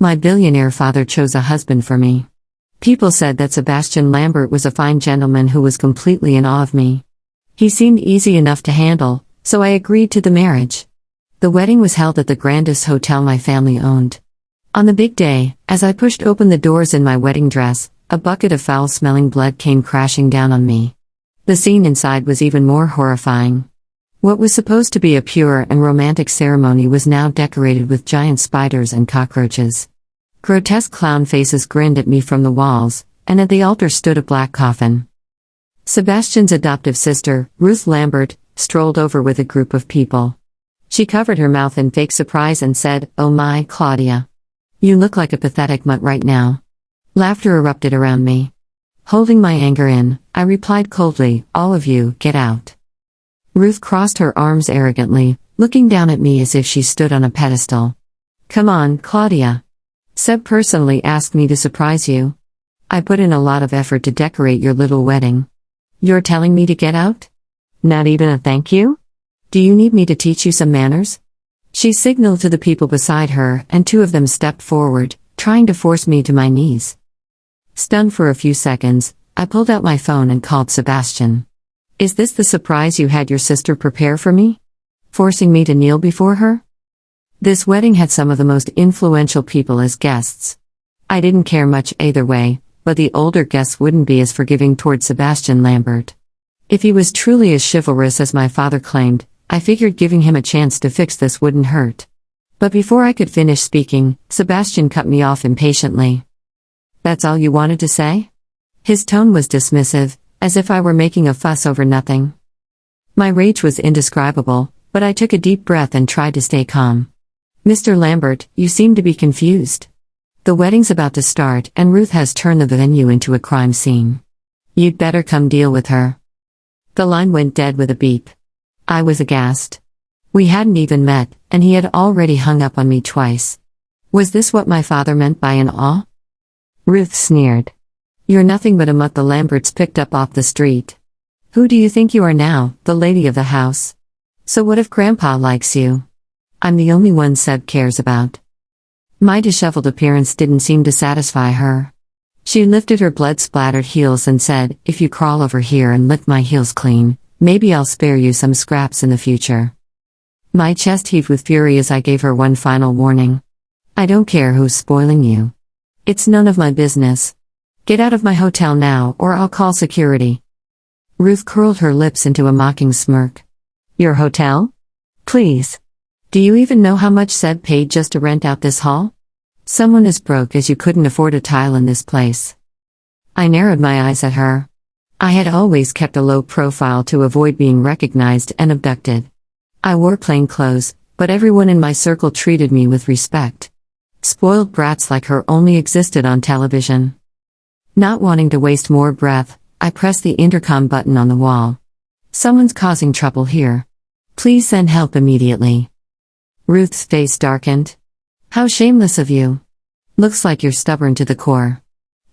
My billionaire father chose a husband for me. People said that Sebastian Lambert was a fine gentleman who was completely in awe of me. He seemed easy enough to handle, so I agreed to the marriage. The wedding was held at the grandest hotel my family owned. On the big day, as I pushed open the doors in my wedding dress, a bucket of foul-smelling blood came crashing down on me. The scene inside was even more horrifying. What was supposed to be a pure and romantic ceremony was now decorated with giant spiders and cockroaches. Grotesque clown faces grinned at me from the walls, and at the altar stood a black coffin. Sebastian's adoptive sister, Ruth Lambert, strolled over with a group of people. She covered her mouth in fake surprise and said, "Oh my, Claudia. You look like a pathetic mutt right now." Laughter erupted around me. Holding my anger in, I replied coldly, "All of you, get out." Ruth crossed her arms arrogantly, looking down at me as if she stood on a pedestal. "Come on, Claudia. Seb personally asked me to surprise you. I put in a lot of effort to decorate your little wedding. You're telling me to get out? Not even a thank you? Do you need me to teach you some manners?" She signaled to the people beside her, and two of them stepped forward, trying to force me to my knees. Stunned for a few seconds, I pulled out my phone and called Sebastian. "Is this the surprise you had your sister prepare for me? Forcing me to kneel before her?" This wedding had some of the most influential people as guests. I didn't care much either way, but the older guests wouldn't be as forgiving toward Sebastian Lambert. If he was truly as chivalrous as my father claimed, I figured giving him a chance to fix this wouldn't hurt. But before I could finish speaking, Sebastian cut me off impatiently. "That's all you wanted to say?" His tone was dismissive, as if I were making a fuss over nothing. My rage was indescribable, but I took a deep breath and tried to stay calm. "Mr. Lambert, you seem to be confused. The wedding's about to start, and Ruth has turned the venue into a crime scene. You'd better come deal with her." The line went dead with a beep. I was aghast. We hadn't even met, and he had already hung up on me twice. Was this what my father meant by an awe? Ruth sneered. "You're nothing but a mutt the Lamberts picked up off the street. Who do you think you are now, the lady of the house? So what if Grandpa likes you? I'm the only one Seb cares about." My disheveled appearance didn't seem to satisfy her. She lifted her blood-splattered heels and said, "If you crawl over here and lick my heels clean, maybe I'll spare you some scraps in the future." My chest heaved with fury as I gave her one final warning. "I don't care who's spoiling you. It's none of my business. Get out of my hotel now, or I'll call security." Ruth curled her lips into a mocking smirk. "Your hotel? Please. Do you even know how much Seb paid just to rent out this hall? Someone as broke as you couldn't afford a tile in this place." I narrowed my eyes at her. I had always kept a low profile to avoid being recognized and abducted. I wore plain clothes, but everyone in my circle treated me with respect. Spoiled brats like her only existed on television. Not wanting to waste more breath, I pressed the intercom button on the wall. "Someone's causing trouble here. Please send help immediately." Ruth's face darkened. "How shameless of you. Looks like you're stubborn to the core."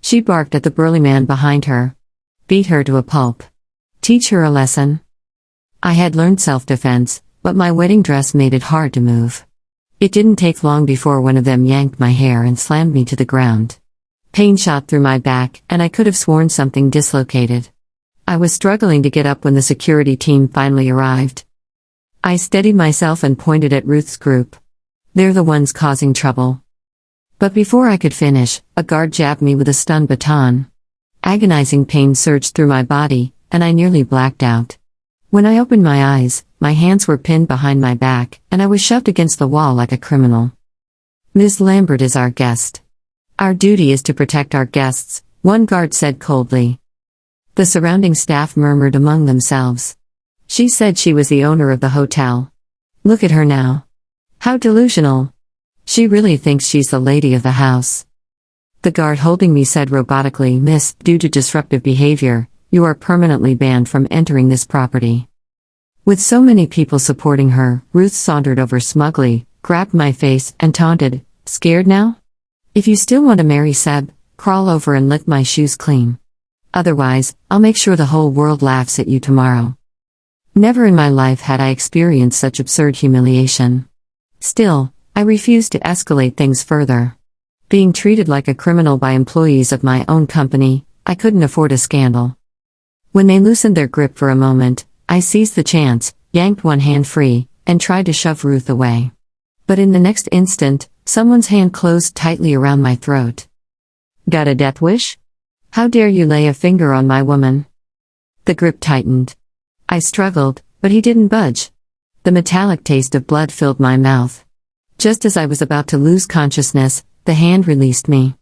She barked at the burly man behind her. Beat her to a pulp. Teach her a lesson. I had learned self-defense, but my wedding dress made it hard to move. It didn't take long before one of them yanked my hair and slammed me to the ground. Pain shot through my back, and I could have sworn something dislocated. I was struggling to get up when the security team finally arrived. I steadied myself and pointed at Ruth's group. "They're the ones causing trouble." But before I could finish, a guard jabbed me with a stun baton. Agonizing pain surged through my body, and I nearly blacked out. When I opened my eyes, my hands were pinned behind my back, and I was shoved against the wall like a criminal. "Ms. Lambert is our guest. Our duty is to protect our guests," one guard said coldly. The surrounding staff murmured among themselves. She said she was the owner of the hotel. Look at her now. How delusional. She really thinks she's the lady of the house. The guard holding me said robotically, "Miss, due to disruptive behavior, you are permanently banned from entering this property." With so many people supporting her, Ruth sauntered over smugly, grabbed my face, and taunted, "Scared now? If you still want to marry Seb, crawl over and lick my shoes clean. Otherwise, I'll make sure the whole world laughs at you tomorrow." Never in my life had I experienced such absurd humiliation. Still, I refused to escalate things further. Being treated like a criminal by employees of my own company, I couldn't afford a scandal. When they loosened their grip for a moment, I seized the chance, yanked one hand free, and tried to shove Ruth away. But in the next instant, someone's hand closed tightly around my throat. Got a death wish? How dare you lay a finger on my woman? The grip tightened. I struggled, but he didn't budge. The metallic taste of blood filled my mouth. Just as I was about to lose consciousness, the hand released me.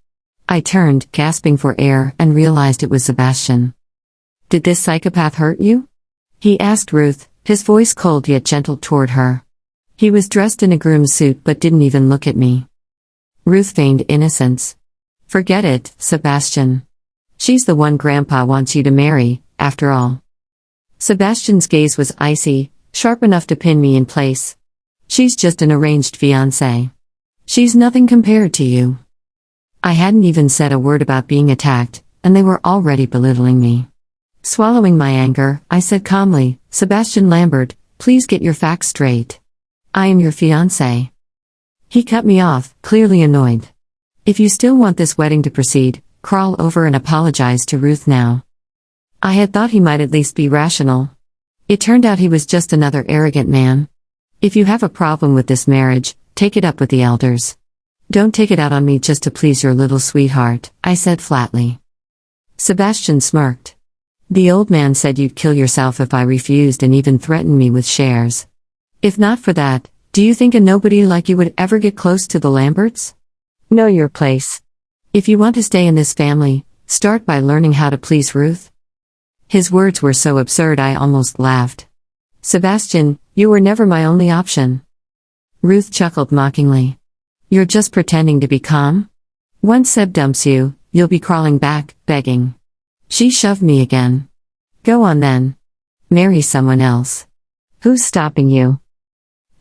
I turned, gasping for air, and realized it was Sebastian. Did this psychopath hurt you? He asked Ruth, his voice cold yet gentle toward her. He was dressed in a groom's suit but didn't even look at me. Ruth feigned innocence. Forget it, Sebastian. She's the one Grandpa wants you to marry, after all. Sebastian's gaze was icy, sharp enough to pin me in place. She's just an arranged fiancée. She's nothing compared to you. I hadn't even said a word about being attacked, and they were already belittling me. Swallowing my anger, I said calmly, Sebastian Lambert, please get your facts straight. I am your fiancé. He cut me off, clearly annoyed. If you still want this wedding to proceed, crawl over and apologize to Ruth now. I had thought he might at least be rational. It turned out he was just another arrogant man. If you have a problem with this marriage, take it up with the elders. Don't take it out on me just to please your little sweetheart, I said flatly. Sebastian smirked. The old man said you'd kill yourself if I refused and even threatened me with shares. If not for that, do you think a nobody like you would ever get close to the Lamberts? Know your place. If you want to stay in this family, start by learning how to please Ruth. His words were so absurd I almost laughed. Sebastian, you were never my only option. Ruth chuckled mockingly. You're just pretending to be calm? Once Seb dumps you, you'll be crawling back, begging. She shoved me again. Go on then. Marry someone else. Who's stopping you?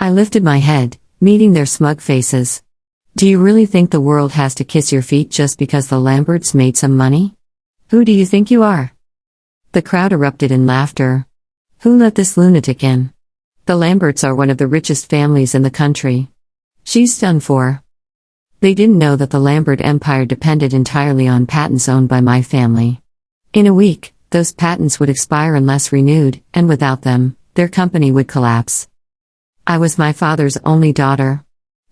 I lifted my head, meeting their smug faces. Do you really think the world has to kiss your feet just because the Lamberts made some money? Who do you think you are? The crowd erupted in laughter. Who let this lunatic in? The Lamberts are one of the richest families in the country. She's done for. They didn't know that the Lambert empire depended entirely on patents owned by my family. In a week, those patents would expire unless renewed, and without them, their company would collapse. I was my father's only daughter.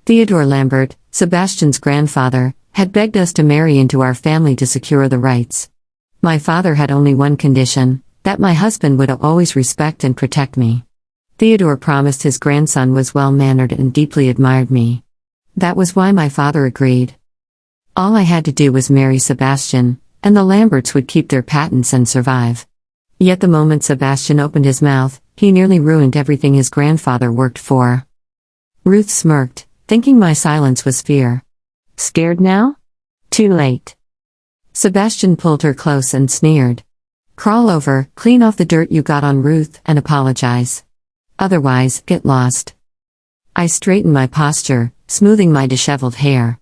Theodore Lambert, Sebastian's grandfather, had begged us to marry into our family to secure the rights. My father had only one condition, that my husband would always respect and protect me. Theodore promised his grandson was well-mannered and deeply admired me. That was why my father agreed. All I had to do was marry Sebastian, and the Lamberts would keep their patents and survive. Yet the moment Sebastian opened his mouth, he nearly ruined everything his grandfather worked for. Ruth smirked, thinking my silence was fear. Scared now? Too late. Sebastian pulled her close and sneered. Crawl over, clean off the dirt you got on Ruth, and apologize. Otherwise, get lost. I straightened my posture, smoothing my disheveled hair.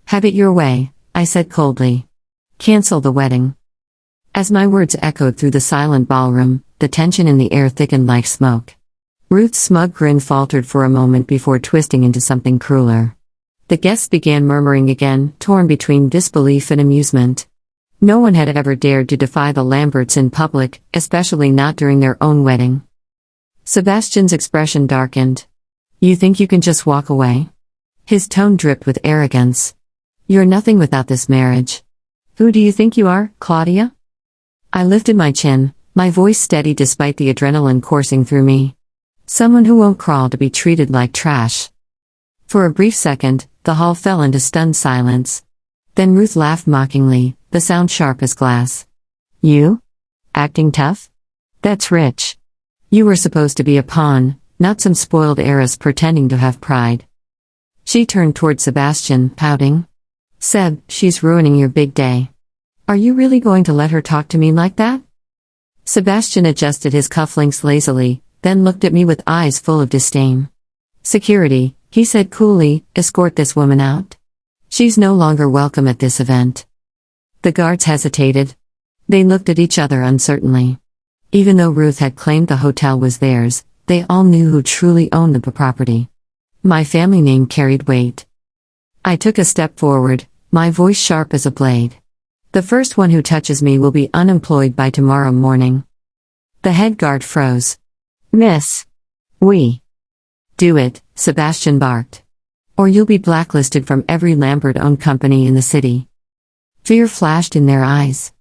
Have it your way, I said coldly. Cancel the wedding. As my words echoed through the silent ballroom, the tension in the air thickened like smoke. Ruth's smug grin faltered for a moment before twisting into something crueler. The guests began murmuring again, torn between disbelief and amusement. No one had ever dared to defy the Lamberts in public, especially not during their own wedding. Sebastian's expression darkened. You think you can just walk away? His tone dripped with arrogance. You're nothing without this marriage. Who do you think you are, Claudia? I lifted my chin, my voice steady despite the adrenaline coursing through me. Someone who won't crawl to be treated like trash. For a brief second, the hall fell into stunned silence. Then Ruth laughed mockingly, the sound sharp as glass. You? Acting tough? That's rich. You were supposed to be a pawn, not some spoiled heiress pretending to have pride. She turned toward Sebastian, pouting. Seb, she's ruining your big day. Are you really going to let her talk to me like that? Sebastian adjusted his cufflinks lazily, then looked at me with eyes full of disdain. Security, he said coolly, escort this woman out. She's no longer welcome at this event. The guards hesitated. They looked at each other uncertainly. Even though Ruth had claimed the hotel was theirs, they all knew who truly owned the property. My family name carried weight. I took a step forward, my voice sharp as a blade. The first one who touches me will be unemployed by tomorrow morning. The head guard froze. Miss. We. Do it, Sebastian barked. Or you'll be blacklisted from every Lambert-owned company in the city. Fear flashed in their eyes.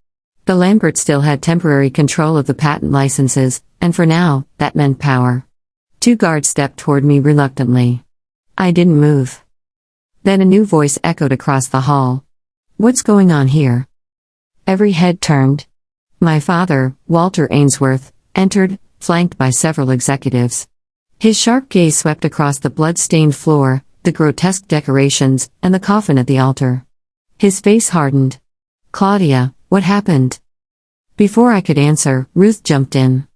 The Lamberts still had temporary control of the patent licenses, and for now, that meant power. 2 guards stepped toward me reluctantly. I didn't move. Then a new voice echoed across the hall. What's going on here? Every head turned. My father, Walter Ainsworth, entered, flanked by several executives. His sharp gaze swept across the blood-stained floor, the grotesque decorations, and the coffin at the altar. His face hardened. Claudia, what happened? Before I could answer, Ruth jumped in.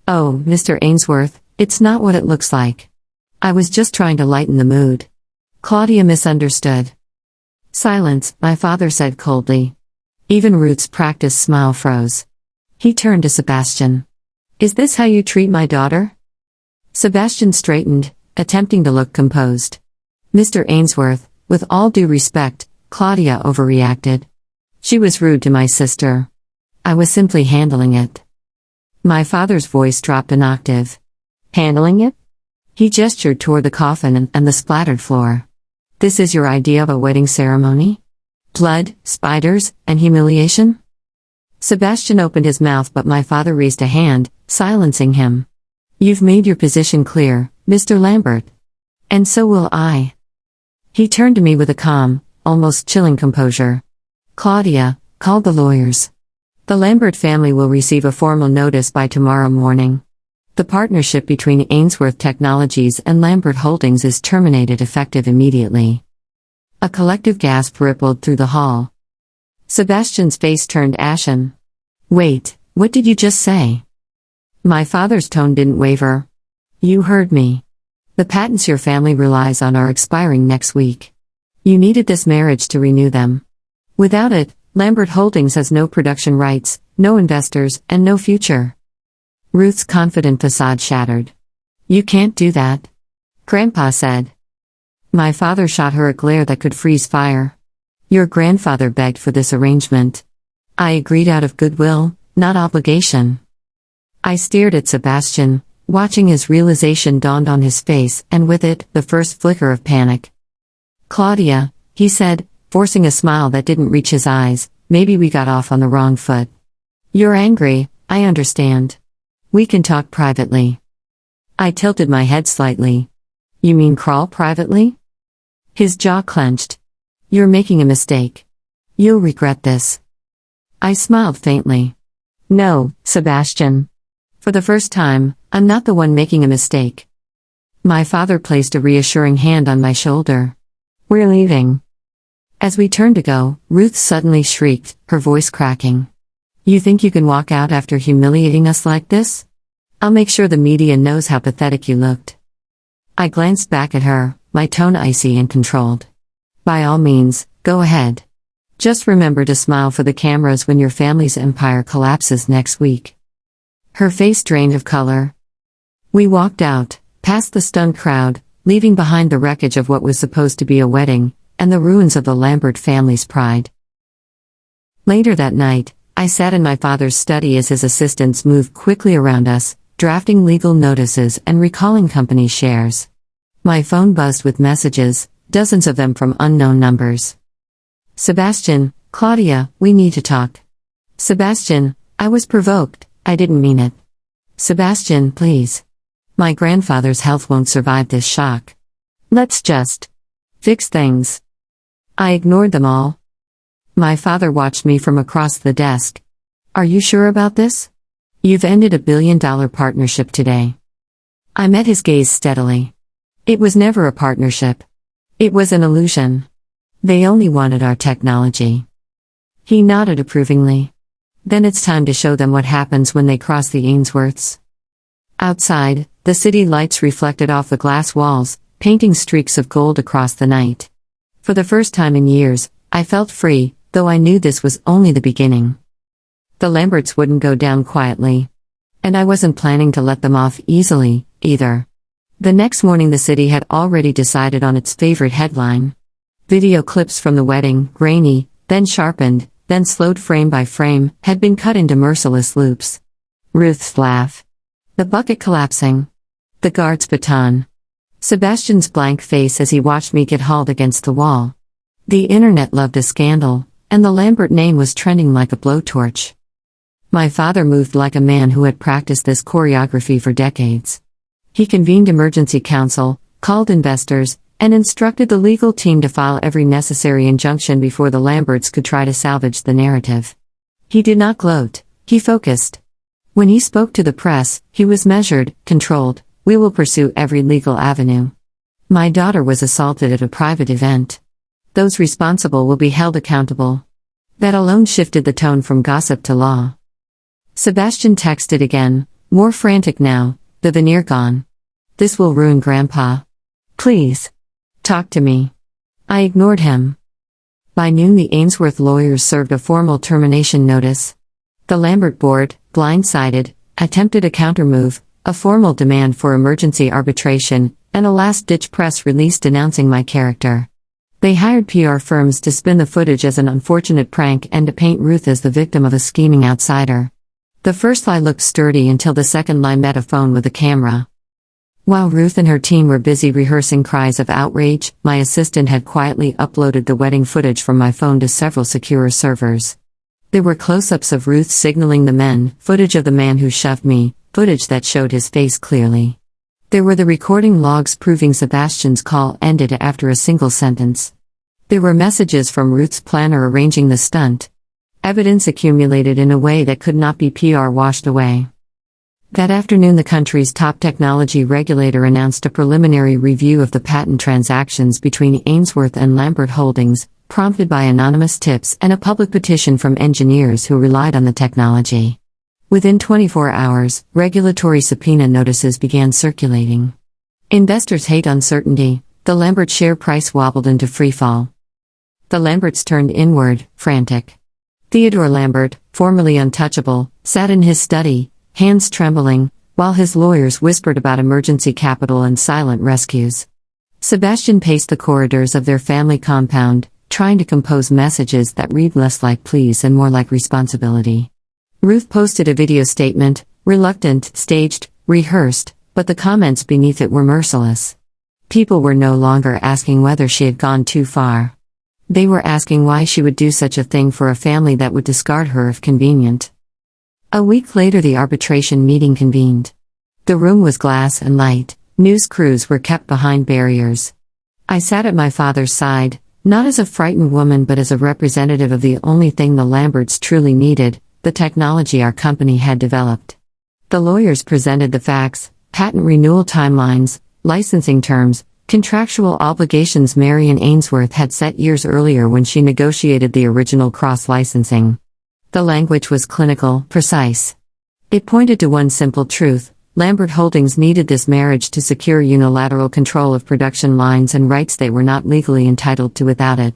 Oh, Mr. Ainsworth, it's not what it looks like. I was just trying to lighten the mood. Claudia misunderstood. Silence, my father said coldly. Even Ruth's practiced smile froze. He turned to Sebastian. Is this how you treat my daughter? Sebastian straightened, attempting to look composed. Mr. Ainsworth, with all due respect, Claudia overreacted. She was rude to my sister. I was simply handling it. My father's voice dropped an octave. Handling it? He gestured toward the coffin and the splattered floor. This is your idea of a wedding ceremony? Blood, spiders, and humiliation? Sebastian opened his mouth, but my father raised a hand, silencing him. You've made your position clear, Mr. Lambert. And so will I. He turned to me with a calm, almost chilling composure. Claudia, call the lawyers. The Lambert family will receive a formal notice by tomorrow morning. The partnership between Ainsworth Technologies and Lambert Holdings is terminated effective immediately. A collective gasp rippled through the hall. Sebastian's face turned ashen. Wait, what did you just say? My father's tone didn't waver. You heard me. The patents your family relies on are expiring next week. You needed this marriage to renew them. Without it, Lambert Holdings has no production rights, no investors, and no future. Ruth's confident facade shattered. You can't do that. Grandpa said. My father shot her a glare that could freeze fire. Your grandfather begged for this arrangement. I agreed out of goodwill, not obligation. I stared at Sebastian, watching as realization dawned on his face, and with it, the first flicker of panic. Claudia, he said, forcing a smile that didn't reach his eyes, maybe we got off on the wrong foot. You're angry, I understand. We can talk privately. I tilted my head slightly. You mean crawl privately? His jaw clenched. You're making a mistake. You'll regret this. I smiled faintly. No, Sebastian. For the first time, I'm not the one making a mistake. My father placed a reassuring hand on my shoulder. We're leaving. As we turned to go, Ruth suddenly shrieked, her voice cracking. You think you can walk out after humiliating us like this? I'll make sure the media knows how pathetic you looked. I glanced back at her, my tone icy and controlled. By all means, go ahead. Just remember to smile for the cameras when your family's empire collapses next week. Her face drained of color. We walked out, past the stunned crowd, leaving behind the wreckage of what was supposed to be a wedding, and the ruins of the Lambert family's pride. Later that night, I sat in my father's study as his assistants moved quickly around us, drafting legal notices and recalling company shares. My phone buzzed with messages, dozens of them from unknown numbers. Sebastian, Claudia, we need to talk. Sebastian, I was provoked, I didn't mean it. Sebastian, please. My grandfather's health won't survive this shock. Let's just fix things. I ignored them all. My father watched me from across the desk. Are you sure about this? You've ended a billion-dollar partnership today. I met his gaze steadily. It was never a partnership. It was an illusion. They only wanted our technology. He nodded approvingly. Then it's time to show them what happens when they cross the Ainsworths. Outside, the city lights reflected off the glass walls, painting streaks of gold across the night. For the first time in years, I felt free, though I knew this was only the beginning. The Lamberts wouldn't go down quietly. And I wasn't planning to let them off easily, either. The next morning the city had already decided on its favorite headline. Video clips from the wedding, grainy, then sharpened, then slowed frame by frame, had been cut into merciless loops. Ruth's laugh. The bucket collapsing. The guard's baton. Sebastian's blank face as he watched me get hauled against the wall. The internet loved a scandal, and the Lambert name was trending like a blowtorch. My father moved like a man who had practiced this choreography for decades. He convened emergency counsel, called investors, and instructed the legal team to file every necessary injunction before the Lamberts could try to salvage the narrative. He did not gloat, he focused. When he spoke to the press, he was measured, controlled. We will pursue every legal avenue. My daughter was assaulted at a private event. Those responsible will be held accountable. That alone shifted the tone from gossip to law. Sebastian texted again, more frantic now, the veneer gone. This will ruin Grandpa. Please. Talk to me. I ignored him. By noon the Ainsworth lawyers served a formal termination notice. The Lambert board, blindsided, attempted a countermove, a formal demand for emergency arbitration, and a last-ditch press release denouncing my character. They hired PR firms to spin the footage as an unfortunate prank and to paint Ruth as the victim of a scheming outsider. The first lie looked sturdy until the second lie met a phone with a camera. While Ruth and her team were busy rehearsing cries of outrage, my assistant had quietly uploaded the wedding footage from my phone to several secure servers. There were close-ups of Ruth signaling the men, footage of the man who shoved me, footage that showed his face clearly. There were the recording logs proving Sebastian's call ended after a single sentence. There were messages from Ruth's planner arranging the stunt. Evidence accumulated in a way that could not be PR washed away. That afternoon the country's top technology regulator announced a preliminary review of the patent transactions between Ainsworth and Lambert Holdings, prompted by anonymous tips and a public petition from engineers who relied on the technology. Within 24 hours, regulatory subpoena notices began circulating. Investors hate uncertainty. The Lambert share price wobbled into freefall. The Lamberts turned inward, frantic. Theodore Lambert, formerly untouchable, sat in his study, hands trembling, while his lawyers whispered about emergency capital and silent rescues. Sebastian paced the corridors of their family compound, trying to compose messages that read less like pleas and more like responsibility. Ruth posted a video statement, reluctant, staged, rehearsed, but the comments beneath it were merciless. People were no longer asking whether she had gone too far. They were asking why she would do such a thing for a family that would discard her if convenient. A week later the arbitration meeting convened. The room was glass and light, news crews were kept behind barriers. I sat at my father's side, not as a frightened woman but as a representative of the only thing the Lamberts truly needed, the technology our company had developed. The lawyers presented the facts, patent renewal timelines, licensing terms, contractual obligations Marion Ainsworth had set years earlier when she negotiated the original cross-licensing. The language was clinical, precise. It pointed to one simple truth: Lambert Holdings needed this marriage to secure unilateral control of production lines and rights they were not legally entitled to without it.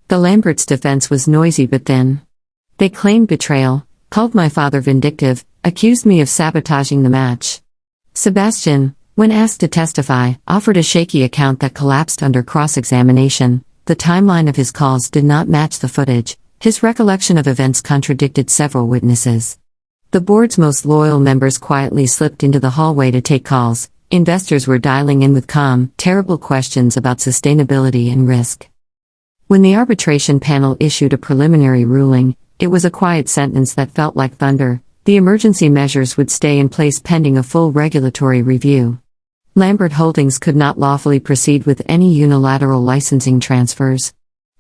The Lamberts' defense was noisy but thin. They claimed betrayal, called my father vindictive, accused me of sabotaging the match. Sebastian, when asked to testify, offered a shaky account that collapsed under cross-examination. The timeline of his calls did not match the footage. His recollection of events contradicted several witnesses. The board's most loyal members quietly slipped into the hallway to take calls. Investors were dialing in with calm, terrible questions about sustainability and risk. When the arbitration panel issued a preliminary ruling, it was a quiet sentence that felt like thunder: the emergency measures would stay in place pending a full regulatory review. Lambert Holdings could not lawfully proceed with any unilateral licensing transfers.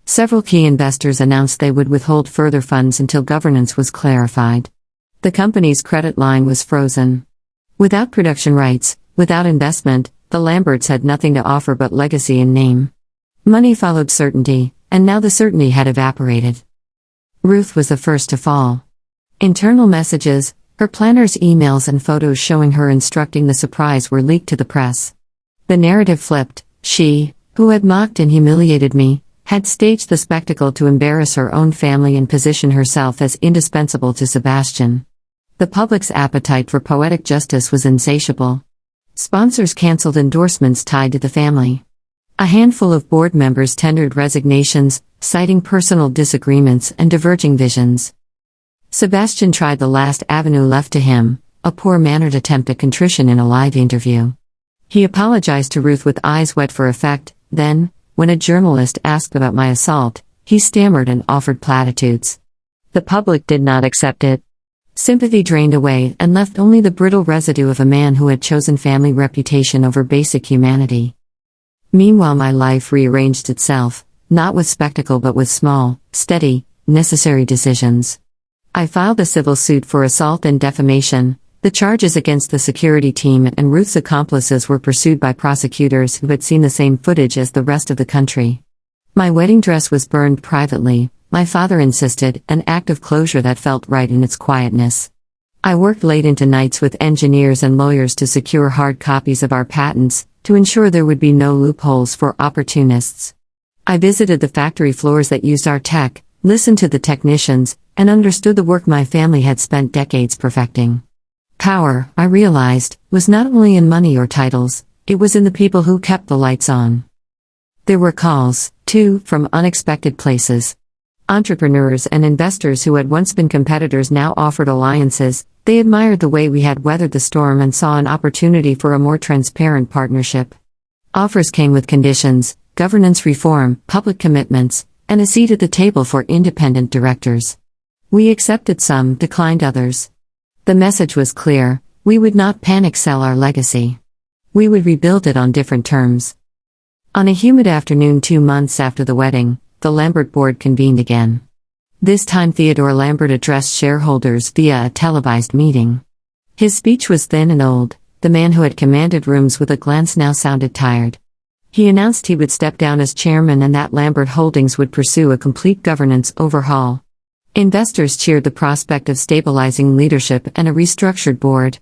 Several key investors announced they would withhold further funds until governance was clarified. The company's credit line was frozen. Without production rights, without investment, the Lamberts had nothing to offer but legacy and name. Money followed certainty, and now the certainty had evaporated. Ruth was the first to fall. Internal messages, her planner's emails and photos showing her instructing the surprise were leaked to the press. The narrative flipped: she, who had mocked and humiliated me, had staged the spectacle to embarrass her own family and position herself as indispensable to Sebastian. The public's appetite for poetic justice was insatiable. Sponsors canceled endorsements tied to the family. A handful of board members tendered resignations, citing personal disagreements and diverging visions. Sebastian tried the last avenue left to him, a poor-mannered attempt at contrition in a live interview. He apologized to Ruth with eyes wet for effect, then, when a journalist asked about my assault, he stammered and offered platitudes. The public did not accept it. Sympathy drained away and left only the brittle residue of a man who had chosen family reputation over basic humanity. Meanwhile, my life rearranged itself, not with spectacle but with small, steady, necessary decisions. I filed a civil suit for assault and defamation. The charges against the security team and Ruth's accomplices were pursued by prosecutors who had seen the same footage as the rest of the country. My wedding dress was burned privately, my father insisted, an act of closure that felt right in its quietness. I worked late into nights with engineers and lawyers to secure hard copies of our patents, to ensure there would be no loopholes for opportunists. I visited the factory floors that used our tech, listened to the technicians, and understood the work my family had spent decades perfecting. Power, I realized, was not only in money or titles, it was in the people who kept the lights on. There were calls, too, from unexpected places. Entrepreneurs and investors who had once been competitors now offered alliances. They admired the way we had weathered the storm and saw an opportunity for a more transparent partnership. Offers came with conditions, governance reform, public commitments, and a seat at the table for independent directors. We accepted some, declined others. The message was clear: we would not panic sell our legacy. We would rebuild it on different terms. On a humid afternoon 2 months after the wedding, the Lambert board convened again. This time Theodore Lambert addressed shareholders via a televised meeting. His speech was thin and old. The man who had commanded rooms with a glance now sounded tired. He announced he would step down as chairman and that Lambert Holdings would pursue a complete governance overhaul. Investors cheered the prospect of stabilizing leadership and a restructured board.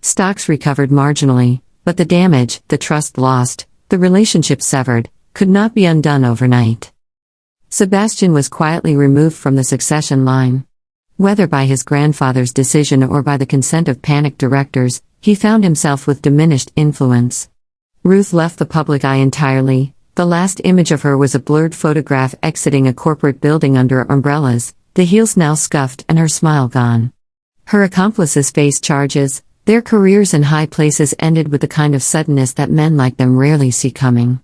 Stocks recovered marginally, but the damage, the trust lost, the relationship severed, could not be undone overnight. Sebastian was quietly removed from the succession line. Whether by his grandfather's decision or by the consent of panicked directors, he found himself with diminished influence. Ruth left the public eye entirely. The last image of her was a blurred photograph exiting a corporate building under umbrellas, the heels now scuffed and her smile gone. Her accomplices faced charges. Their careers in high places ended with the kind of suddenness that men like them rarely see coming.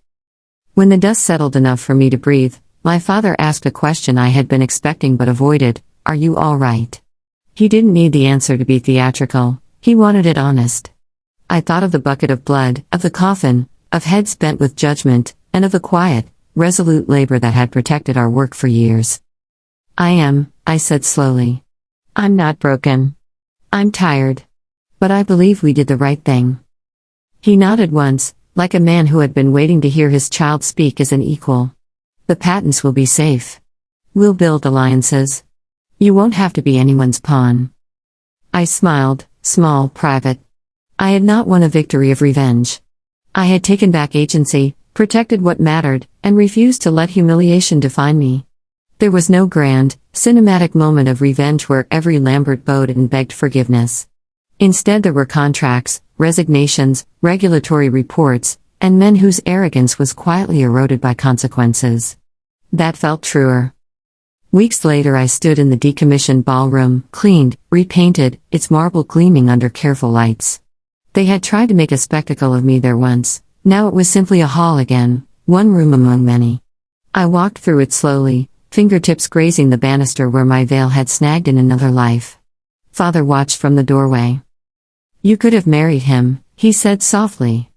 When the dust settled enough for me to breathe, my father asked a question I had been expecting but avoided: "Are you all right?" He didn't need the answer to be theatrical, he wanted it honest. I thought of the bucket of blood, of the coffin, of heads bent with judgment, and of the quiet, resolute labor that had protected our work for years. I said slowly. I'm not broken. I'm tired. But I believe we did the right thing. He nodded once, like a man who had been waiting to hear his child speak as an equal. The patents will be safe. We'll build alliances. You won't have to be anyone's pawn. I smiled, small, private. I had not won a victory of revenge. I had taken back agency, protected what mattered, and refused to let humiliation define me. There was no grand, cinematic moment of revenge where every Lambert bowed and begged forgiveness. Instead there were contracts, resignations, regulatory reports, and men whose arrogance was quietly eroded by consequences. That felt truer. Weeks later I stood in the decommissioned ballroom, cleaned, repainted, its marble gleaming under careful lights. They had tried to make a spectacle of me there once. Now it was simply a hall again, one room among many. I walked through it slowly, fingertips grazing the banister where my veil had snagged in another life. Father watched from the doorway. You could have married him, he said softly.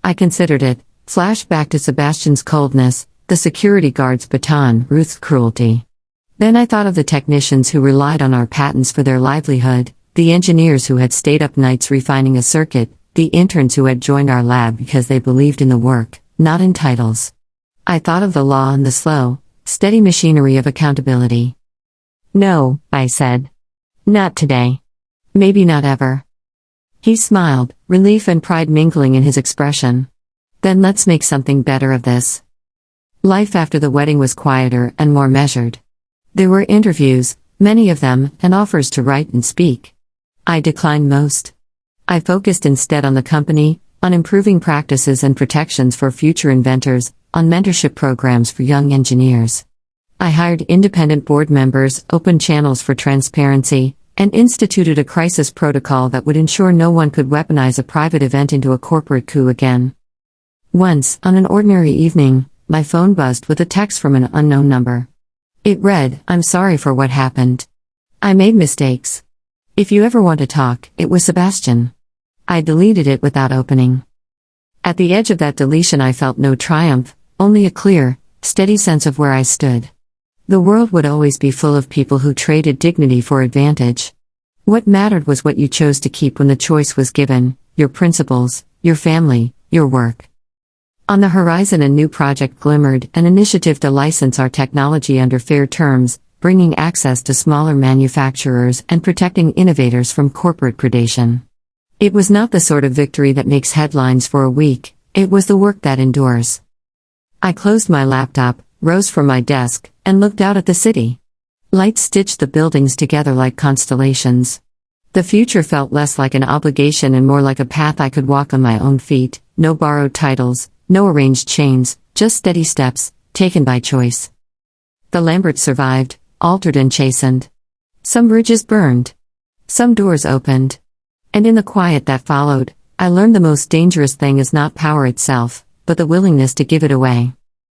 I considered it, flashed back to Sebastian's coldness, the security guard's baton, Ruth's cruelty. Then I thought of the technicians who relied on our patents for their livelihood, the engineers who had stayed up nights refining a circuit, the interns who had joined our lab because they believed in the work, not in titles. I thought of the law and the slow, steady machinery of accountability. No, I said. Not today. Maybe not ever. He smiled, relief and pride mingling in his expression. Then let's make something better of this. Life after the wedding was quieter and more measured. There were interviews, many of them, and offers to write and speak. I declined most. I focused instead on the company, on improving practices and protections for future inventors, on mentorship programs for young engineers. I hired independent board members, opened channels for transparency, and instituted a crisis protocol that would ensure no one could weaponize a private event into a corporate coup again. Once, on an ordinary evening, my phone buzzed with a text from an unknown number. It read, "I'm sorry for what happened. I made mistakes. If you ever want to talk," it was Sebastian. I deleted it without opening. At the edge of that deletion I felt no triumph, only a clear, steady sense of where I stood. The world would always be full of people who traded dignity for advantage. What mattered was what you chose to keep when the choice was given: your principles, your family, your work. On the horizon a new project glimmered, an initiative to license our technology under fair terms, bringing access to smaller manufacturers and protecting innovators from corporate predation. It was not the sort of victory that makes headlines for a week, it was the work that endures. I closed my laptop, rose from my desk, and looked out at the city. Lights stitched the buildings together like constellations. The future felt less like an obligation and more like a path I could walk on my own feet, no borrowed titles, no arranged chains, just steady steps, taken by choice. The Lamberts survived, altered and chastened. Some bridges burned. Some doors opened. And in the quiet that followed, I learned the most dangerous thing is not power itself, but the willingness to give it away.